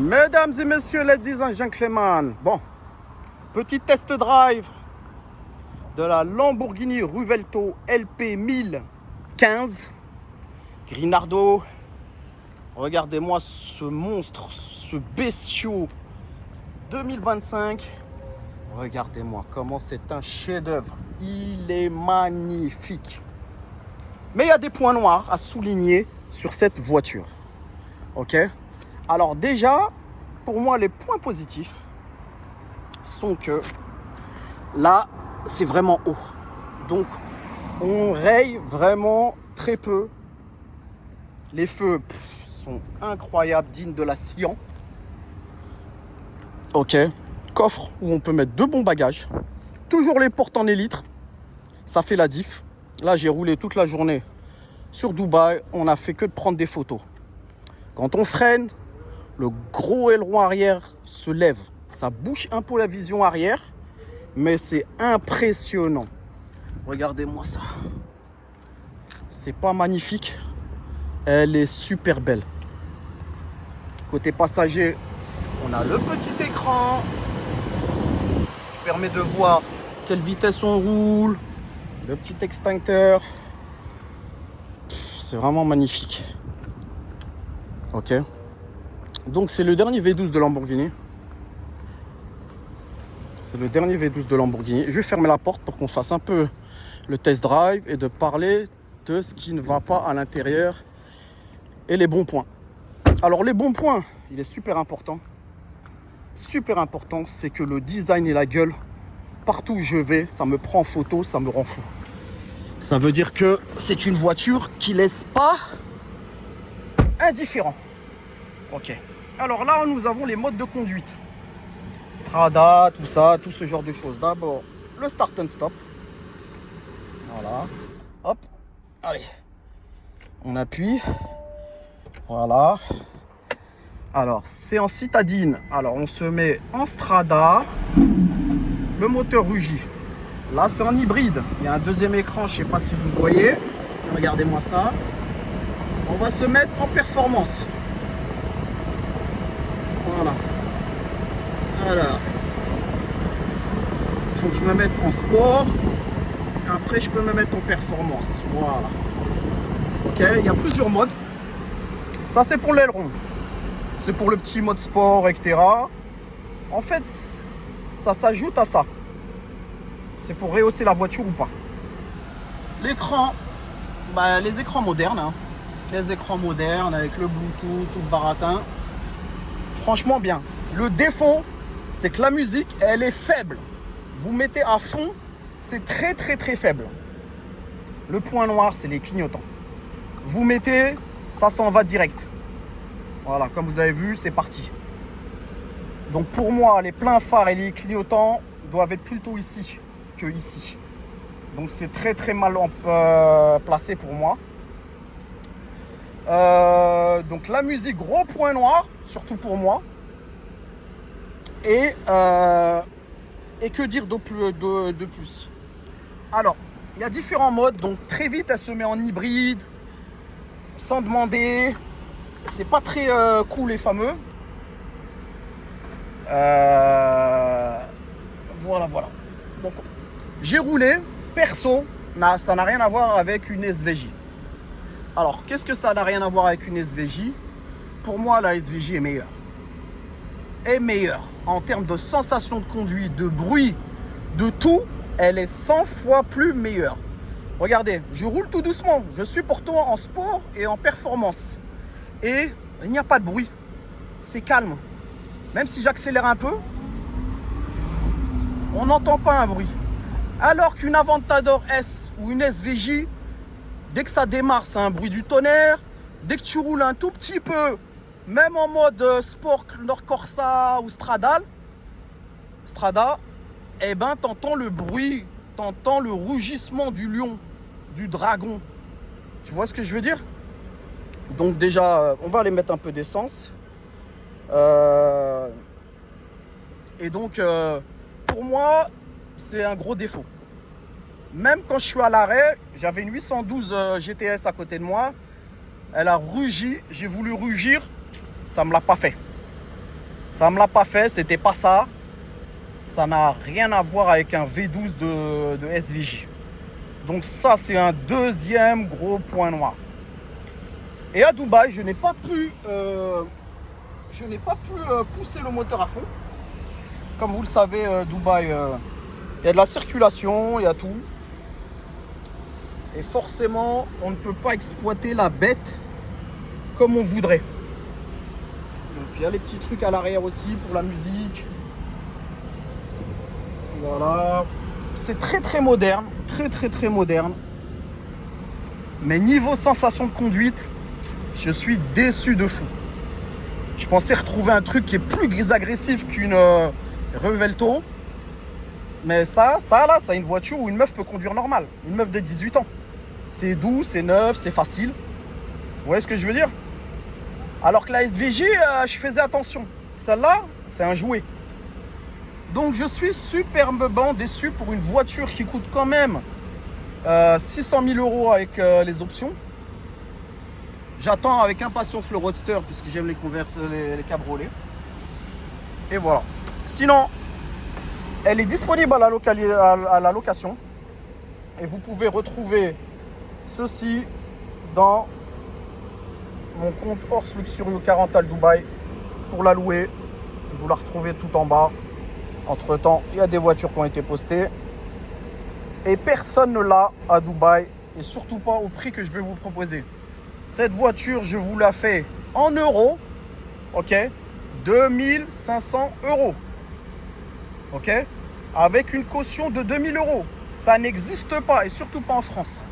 Mesdames et messieurs, ladies and gentlemen, bon, petit test drive de la Lamborghini Ruvelto LP 1015 Grinardo. Regardez-moi ce monstre, ce bestiau 2025. Regardez-moi comment c'est un chef-d'œuvre. Il est magnifique. Mais il y a des points noirs à souligner sur cette voiture. Ok? Alors déjà, pour moi, les points positifs sont que là, c'est vraiment haut. Donc, on raye vraiment très peu. Les feux sont incroyables, dignes de la Sian. Ok. Coffre où on peut mettre deux bons bagages. Toujours les portes en élytre. Ça fait la diff. Là, j'ai roulé toute la journée sur Dubaï. On n'a fait que de prendre des photos. Quand on freine, le gros aileron arrière se lève. Ça bouche un peu la vision arrière, mais c'est impressionnant. Regardez-moi ça. C'est pas magnifique. Elle est super belle. Côté passager, on a le petit écran qui permet de voir quelle vitesse on roule. Le petit extincteur. C'est vraiment magnifique. Ok. Donc c'est le dernier V12 de Lamborghini. C'est le dernier V12 de Lamborghini. Je vais fermer la porte pour qu'on fasse un peu le test drive et de parler de ce qui ne va pas à l'intérieur et les bons points. Alors les bons points, il est super important. Super important, c'est que le design et la gueule, partout où je vais, ça me prend en photo, ça me rend fou. Ça veut dire que c'est une voiture qui laisse pas indifférent. Ok. Alors là, nous avons les modes de conduite. Strada, tout ça, tout ce genre de choses. D'abord, le start and stop. Voilà. Hop. Allez. On appuie. Voilà. Alors, c'est en citadine. Alors, on se met en strada. Le moteur rugit. Là, c'est en hybride. Il y a un deuxième écran, je ne sais pas si vous le voyez. Regardez-moi ça. On va se mettre en performance. Voilà. Alors, il faut que je me mette en sport. Et après, je peux me mettre en performance. Voilà. Ok, il y a plusieurs modes. Ça, c'est pour l'aileron. C'est pour le petit mode sport, etc. En fait, ça s'ajoute à ça. C'est pour rehausser la voiture ou pas. L'écran, bah, les écrans modernes. Hein. Les écrans modernes avec le Bluetooth, tout le baratin. Franchement bien. Le défaut, c'est que la musique, elle est faible. Vous mettez à fond, c'est très très très faible. Le point noir, c'est les clignotants. Vous mettez, ça s'en va direct. Voilà, comme vous avez vu, c'est parti. Donc pour moi, les pleins phares et les clignotants doivent être plutôt ici que ici. Donc c'est très très mal placé pour moi. Donc la musique, gros point noir, surtout pour moi. Et que dire de plus? Alors, il y a différents modes. Donc très vite, elle se met en hybride, sans demander. C'est pas très cool les fameux. Voilà. Donc, j'ai roulé, perso, ça n'a rien à voir avec une SVJ. Alors, qu'est-ce que ça n'a rien à voir avec une SVJ? Pour moi, la SVJ est meilleure. En termes de sensation de conduite, de bruit, de tout, elle est 100 fois plus meilleure. Regardez, je roule tout doucement. Je suis pourtant en sport et en performance. Et il n'y a pas de bruit. C'est calme. Même si j'accélère un peu, on n'entend pas un bruit. Alors qu'une Aventador S ou une SVJ, dès que ça démarre, c'est un bruit du tonnerre. Dès que tu roules un tout petit peu, même en mode sport, Nord Corsa ou Strada, eh ben, t'entends le bruit, t'entends le rugissement du lion, du dragon. Tu vois ce que je veux dire? Donc déjà, on va aller mettre un peu d'essence. Et donc, pour moi, c'est un gros défaut. Même quand je suis à l'arrêt, j'avais une 812 GTS à côté de moi. Elle a rugi, j'ai voulu rugir, ça ne me l'a pas fait. Ça me l'a pas fait, c'était pas ça. Ça n'a rien à voir avec un V12 de SVJ. Donc ça, c'est un deuxième gros point noir. Et à Dubaï, je n'ai pas pu pousser le moteur à fond. Comme vous le savez, Dubaï, il y a de la circulation, il y a tout. Et forcément, on ne peut pas exploiter la bête comme on voudrait. Donc il y a les petits trucs à l'arrière aussi pour la musique. Voilà. C'est très très moderne. Très moderne. Mais niveau sensation de conduite, je suis déçu de fou. Je pensais retrouver un truc qui est plus agressif qu'une Revelto. Mais ça là, c'est une voiture où une meuf peut conduire normal. Une meuf de 18 ans. C'est doux, c'est neuf, c'est facile. Vous voyez ce que je veux dire? Alors que la SVJ, je faisais attention. Celle-là, c'est un jouet. Donc je suis superbement déçu pour une voiture qui coûte quand même 600 000 € avec les options. J'attends avec impatience le Roadster puisque j'aime les cabriolets. Et voilà. Sinon, elle est disponible à la location. Et vous pouvez retrouver ceci dans mon compte Horse Luxurious Car Rental Dubaï pour la louer. Vous la retrouvez tout en bas. Entre temps, il y a des voitures qui ont été postées. Et personne ne l'a à Dubaï. Et surtout pas au prix que je vais vous proposer. Cette voiture, je vous la fais en euros. Ok, 2500 €. Ok, avec une caution de 2000 €. Ça n'existe pas. Et surtout pas en France.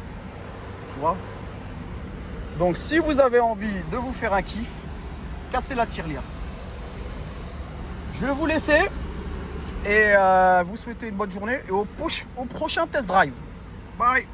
Tu vois? Donc si vous avez envie de vous faire un kiff, cassez la tirelire. Je vais vous laisser et vous souhaiter une bonne journée et au prochain test drive. Bye.